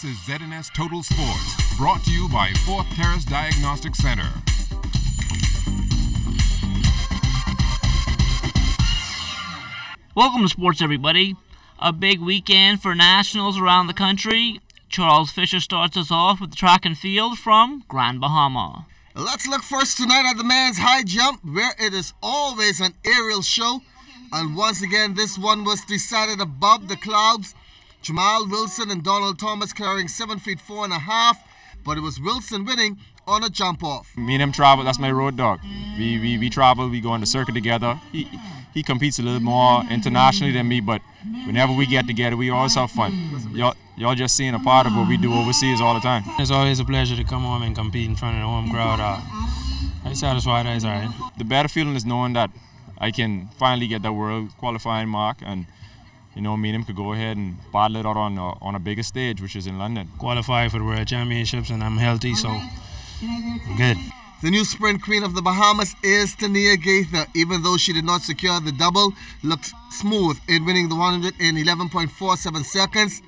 This is ZNS Total Sports, brought to you by Fourth Terrace Diagnostic Center. Welcome to sports, everybody. A big weekend for nationals around the country. Charles Fisher starts us off with the track and field from Grand Bahama. Let's look first tonight at the men's high jump, where it is always an aerial show. And once again, this one was decided above the clouds. Jamal Wilson and Donald Thomas carrying 7 feet 4.5, but it was Wilson winning on a jump off. Me and him travel, that's my road dog. We travel, we go on the circuit together. He competes a little more internationally than me, but whenever we get together, we always have fun. Y'all just seeing a part of what we do overseas all the time. It's always a pleasure to come home and compete in front of the home crowd. I'm satisfied, it's all right. The better feeling is knowing that I can finally get that world qualifying mark, and me and him could go ahead and battle it out on a bigger stage, which is in London. Qualify for the World Championships, and I'm healthy, so I'm good. The new sprint queen of the Bahamas is Tania Gaither. Even though she did not secure the double, looked smooth in winning the 100 in 11.47 seconds.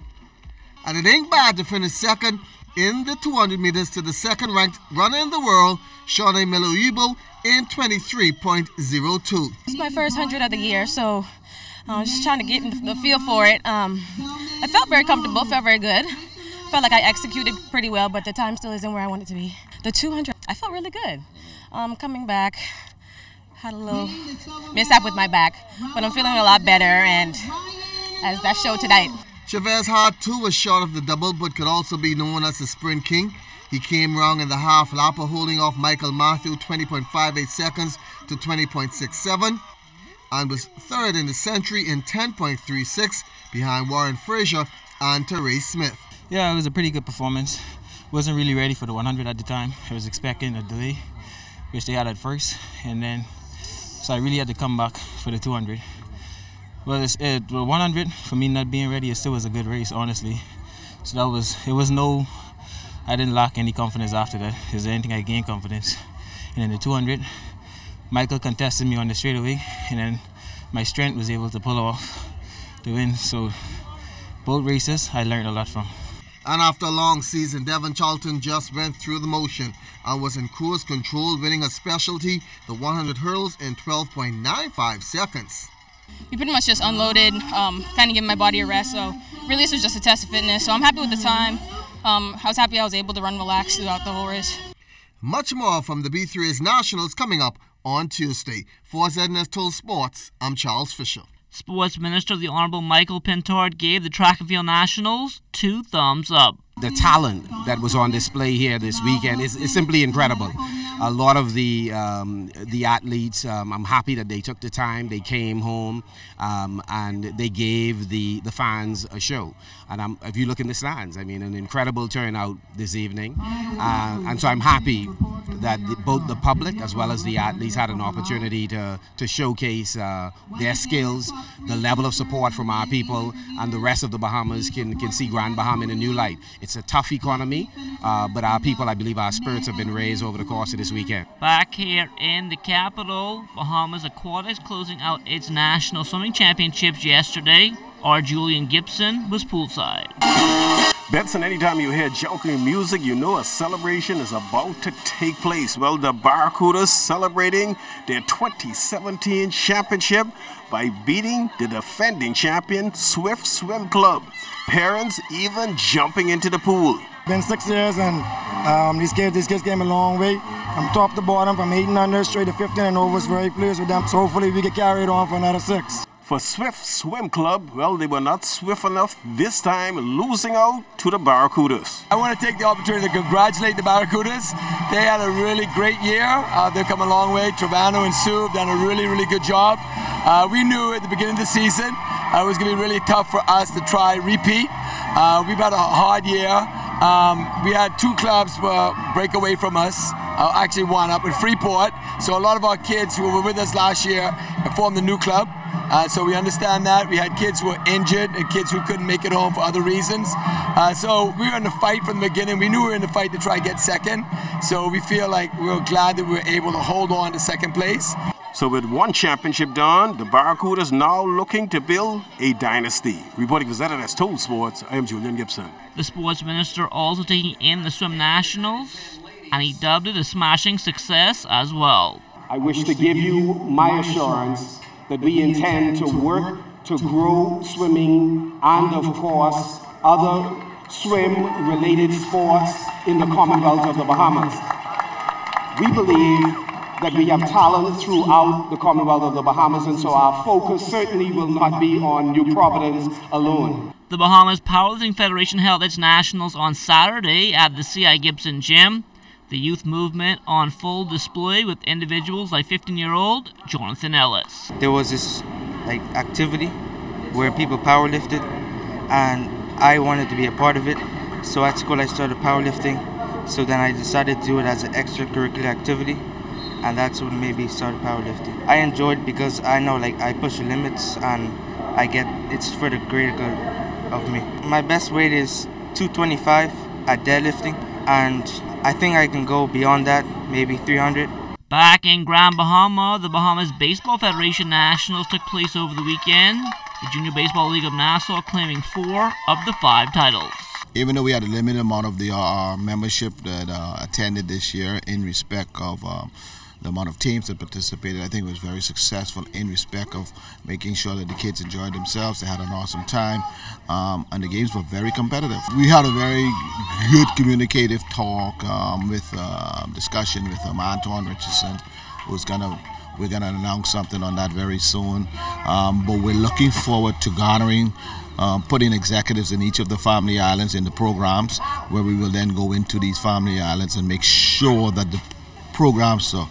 And it ain't bad to finish second in the 200 meters to the second-ranked runner in the world, Shawnee Meloibo, in 23.02. It's my first 100 of the year, so just trying to get the feel for it. I felt very comfortable, felt very good. Felt like I executed pretty well, but the time still isn't where I want it to be. The 200, I felt really good. Coming back, had a little mishap with my back, but I'm feeling a lot better, and as that showed tonight. Chavez Hart too was short of the double, but could also be known as the sprint king. He came wrong in the half lapper, holding off Michael Matthew 20.58 seconds to 20.67, and was third in the century in 10.36 behind Warren Frazier and Therese Smith. Yeah, it was a pretty good performance. Wasn't really ready for the 100 at the time. I was expecting a delay, which they had at first, and then so I really had to come back for the 200. Well, the 100 for me not being ready, it still was a good race, honestly. So I didn't lack any confidence after that. Is there anything I gained confidence? And then the 200, Michael contested me on the straightaway, and then my strength was able to pull off the win. So both races I learned a lot from. And after a long season, Devon Charlton just went through the motion and was in cruise control, winning a specialty, the 100 hurdles, in 12.95 seconds. We pretty much just unloaded, kind of giving my body a rest, so really this was just a test of fitness, so I'm happy with the time. I was happy I was able to run relaxed throughout the whole race. Much more from the B3's Nationals coming up on Tuesday. For ZNS Total Sports, I'm Charles Fisher. Sports Minister, the Honorable Michael Pintard, gave the track and field nationals 2 thumbs up. The talent that was on display here this weekend is simply incredible. A lot of the athletes, I'm happy that they took the time, they came home, and they gave the fans a show. And if you look in the stands, I mean, an incredible turnout this evening. And so I'm happy that both the public as well as the athletes had an opportunity to showcase their skills, the level of support from our people, and the rest of the Bahamas can see Grand Bahama in a new light. It's a tough economy, but our people, I believe our spirits have been raised over the course of this weekend. Back here in the capital, Bahamas Aquatics closing out its National Swimming Championships yesterday. Our Julian Gibson was poolside. Benson, anytime you hear joking music, you know a celebration is about to take place. Well, the Barracudas celebrating their 2017 championship by beating the defending champion Swift Swim Club. Parents even jumping into the pool. Been 6 years, and these kids came a long way. From top to bottom, from 18 under straight to 15 and over. Was very pleased with them. So hopefully we get carried on for another 6. For Swift Swim Club, well, they were not swift enough this time, losing out to the Barracudas. I want to take the opportunity to congratulate the Barracudas. They had a really great year. They've come a long way. Trevano and Sue have done a really, really good job. We knew at the beginning of the season it was going to be really tough for us to try repeat. We've had a hard year. We had 2 clubs break away from us. Actually one up in Freeport. So a lot of our kids who were with us last year formed a new club. So we understand that. We had kids who were injured and kids who couldn't make it home for other reasons. So we were in the fight from the beginning. We knew we were in the fight to try to get second. So we feel like we were glad that we were able to hold on to second place. So with one championship done, the Barracudas now looking to build a dynasty. Reporting for ZNS Total Sports, I am Julian Gibson. The sports minister also taking in the swim nationals, and he dubbed it a smashing success as well. I wish to give you my assurance that we intend to work to grow swimming and, of course, other swim-related sports in the Commonwealth of the Bahamas. We believe that we have talent throughout the Commonwealth of the Bahamas, and so our focus certainly will not be on New Providence alone. The Bahamas Powerlifting Federation held its nationals on Saturday at the C.I. Gibson Gym. The youth movement on full display with individuals like 15-year-old Jonathan Ellis. There was this activity where people powerlifted, and I wanted to be a part of it. So at school I started powerlifting. So then I decided to do it as an extracurricular activity, and that's what made me start powerlifting. I enjoyed it because I know I push the limits, and it's for the greater good of me. My best weight is 225 at deadlifting, and I think I can go beyond that, maybe 300. Back in Grand Bahama, the Bahamas Baseball Federation Nationals took place over the weekend. The Junior Baseball League of Nassau claiming 4 of the 5 titles. Even though we had a limited amount of the membership that attended this year in respect of the amount of teams that participated, I think it was very successful in respect of making sure that the kids enjoyed themselves. They had an awesome time, and the games were very competitive. We had a very good communicative talk with discussion with Antoine Richardson, we're gonna announce something on that very soon. But we're looking forward to garnering, putting executives in each of the family islands in the programs, where we will then go into these family islands and make sure that the programs are,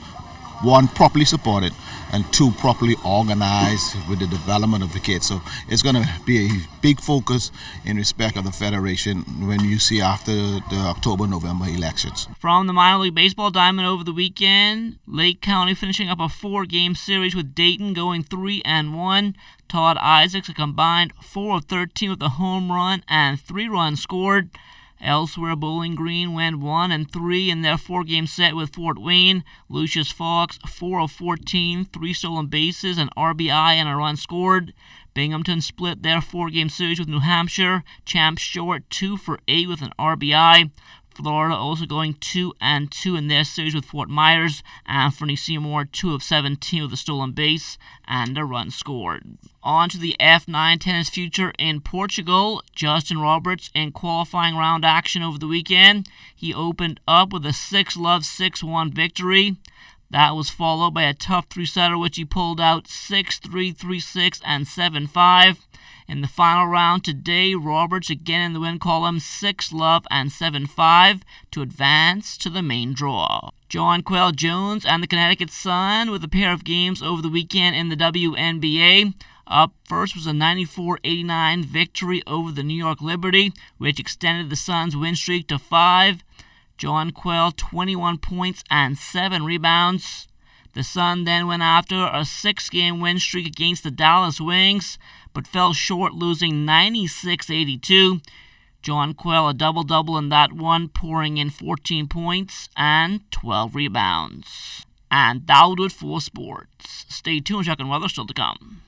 1, properly supported, and 2, properly organized with the development of the kids. So it's going to be a big focus in respect of the Federation when you see after the October-November elections. From the minor league baseball diamond over the weekend, Lake County finishing up a 4-game series with Dayton going 3-1. Todd Isaacs a combined 4 of 13 with a home run and 3 runs scored. Elsewhere, Bowling Green went 1-3 in their 4-game set with Fort Wayne. Lucius Fox 4 of 14, 3 stolen bases, an RBI and a run scored. Binghamton split their 4-game series with New Hampshire. Champ Short 2 for 8 with an RBI. Florida also going 2-2 in their series with Fort Myers. Anthony Seymour 2 of 17 with a stolen base and a run scored. On to the F9 tennis future in Portugal. Justin Roberts in qualifying round action over the weekend. He opened up with a 6-love 6-1 victory. That was followed by a tough 3-setter which he pulled out 6-3, 3-6, and 7-5. In the final round today, Roberts again in the win column, 6-love and 7-5 to advance to the main draw. John Quell Jones and the Connecticut Sun with a pair of games over the weekend in the WNBA. Up first was a 94-89 victory over the New York Liberty, which extended the Suns' win streak to 5. John Quell, 21 points and 7 rebounds. The Sun then went after a 6-game win streak against the Dallas Wings, but fell short, losing 96-82. John Quell a double-double in that one, pouring in 14 points and 12 rebounds. And that'll do it for sports. Stay tuned, Chuck and Weather still to come.